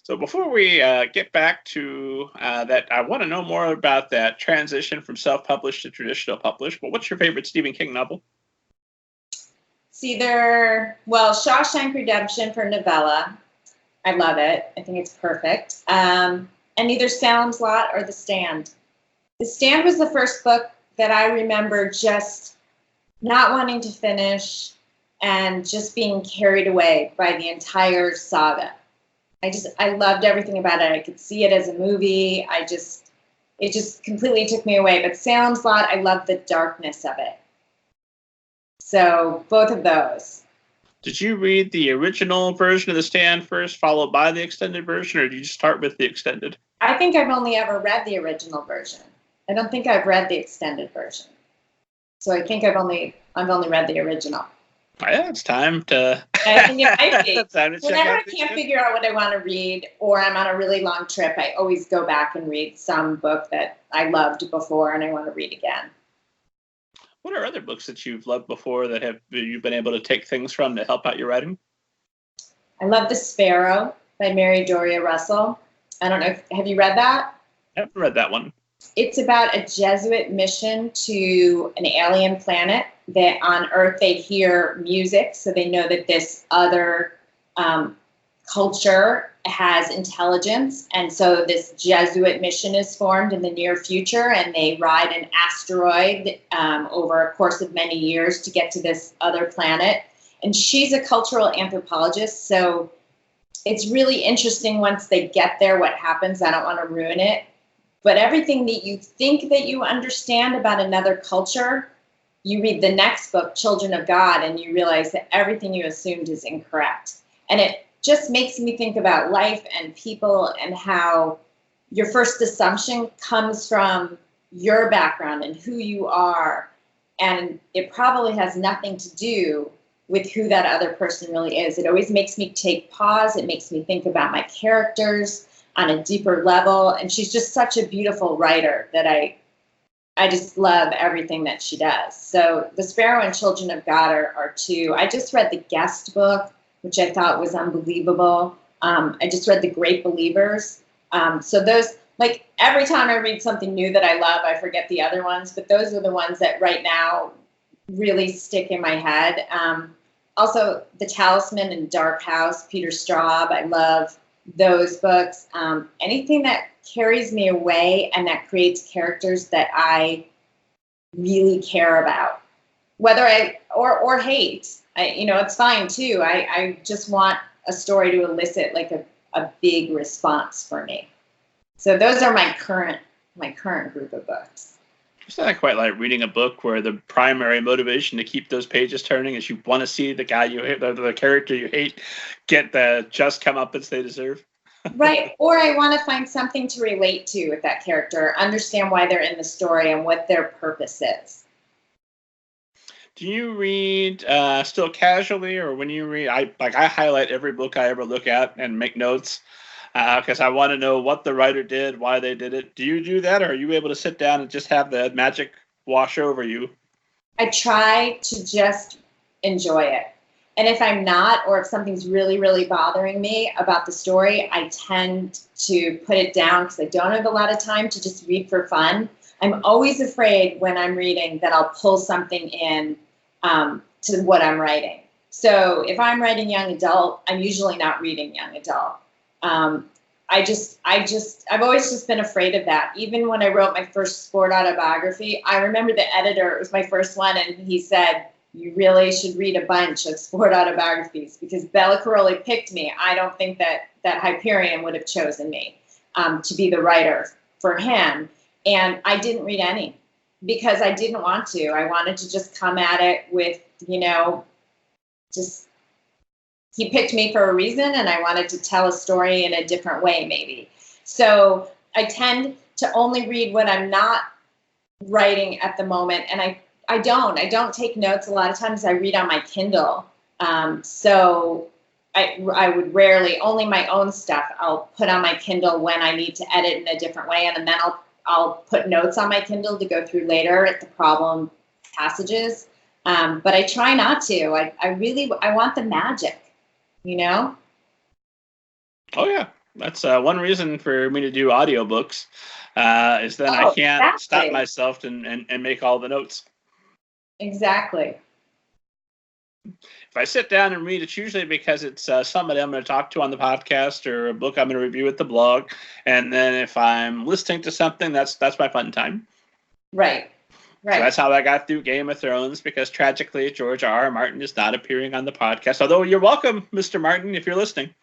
So before we get back to that, I want to know more about that transition from self-published to traditional published. But what's your favorite Stephen King novel? It's either, well, Shawshank Redemption for novella. I love it. I think it's perfect. And either Salem's Lot or The Stand. The Stand was the first book that I remember just not wanting to finish and just being carried away by the entire saga. I loved everything about it. I could see it as a movie. It just completely took me away. But Salem's Lot, I love the darkness of it. So both of those. Did you read the original version of The Stand first, followed by the extended version, or did you start with the extended? I think I've only ever read the original version. I don't think I've read the extended version. So I think I've only read the original. Yeah, it's time to. I think it might be. Time to check Whenever out I can't figure out what I want to read, or I'm on a really long trip, I always go back and read some book that I loved before and I want to read again. What are other books that you've loved before that you've been able to take things from to help out your writing? I love The Sparrow by Mary Doria Russell. I don't know, have you read that? I haven't read that one. It's about a Jesuit mission to an alien planet. That on Earth they hear music, so they know that this other culture has intelligence. And so this Jesuit mission is formed in the near future, and they ride an asteroid over a course of many years to get to this other planet. And she's a cultural anthropologist, so it's really interesting once they get there what happens. I don't want to ruin it. But everything that you think that you understand about another culture, you read the next book, Children of God, and you realize that everything you assumed is incorrect. And it just makes me think about life and people and how your first assumption comes from your background and who you are. And it probably has nothing to do with who that other person really is. It always makes me take pause. It makes me think about my characters on a deeper level. And she's just such a beautiful writer that I just love everything that she does. So The Sparrow and Children of God are two. I just read the Guest book, which I thought was unbelievable. I just read The Great Believers. So those, like every time I read something new that I love, I forget the other ones, but those are the ones that right now really stick in my head. Also, The Talisman and Dark House, Peter Straub, I love those books. Anything that carries me away and that creates characters that I really care about, whether I or hate. It's fine too. I just want a story to elicit like a big response for me. So those are my current group of books. It's not quite like reading a book where the primary motivation to keep those pages turning is you want to see the guy you hate, the character you hate, get the just comeuppance they deserve. Right. Or I want to find something to relate to with that character, understand why they're in the story and what their purpose is. Do you read still casually, or when you read, I highlight every book I ever look at and make notes because I want to know what the writer did, why they did it. Do you do that, or are you able to sit down and just have the magic wash over you? I try to just enjoy it. And if I'm not, or if something's really, really bothering me about the story, I tend to put it down because I don't have a lot of time to just read for fun. I'm always afraid when I'm reading that I'll pull something in to what I'm writing. So if I'm writing young adult, I'm usually not reading young adult. I've always just been afraid of that. Even when I wrote my first sport autobiography, I remember the editor, it was my first one, and he said, you really should read a bunch of sport autobiographies because Bella Caroli picked me. I don't think that Hyperion would have chosen me to be the writer for him. And I didn't read any because I didn't want to. I wanted to just come at it with, just he picked me for a reason and I wanted to tell a story in a different way maybe. So I tend to only read when I'm not writing at the moment, and I don't take notes. A lot of times I read on my Kindle. So I would rarely, only my own stuff I'll put on my Kindle when I need to edit in a different way. And then I'll put notes on my Kindle to go through later at the problem passages. But I try not to. I want the magic, Oh yeah. That's one reason for me to do audiobooks, is then I can't stop myself and make all the notes. Exactly. If I sit down and read, it's usually because it's somebody I'm going to talk to on the podcast or a book I'm going to review at the blog. And then if I'm listening to something, that's my fun time. Right. Right. So that's how I got through Game of Thrones, because tragically George R.R. Martin is not appearing on the podcast. Although you're welcome, Mr. Martin, if you're listening.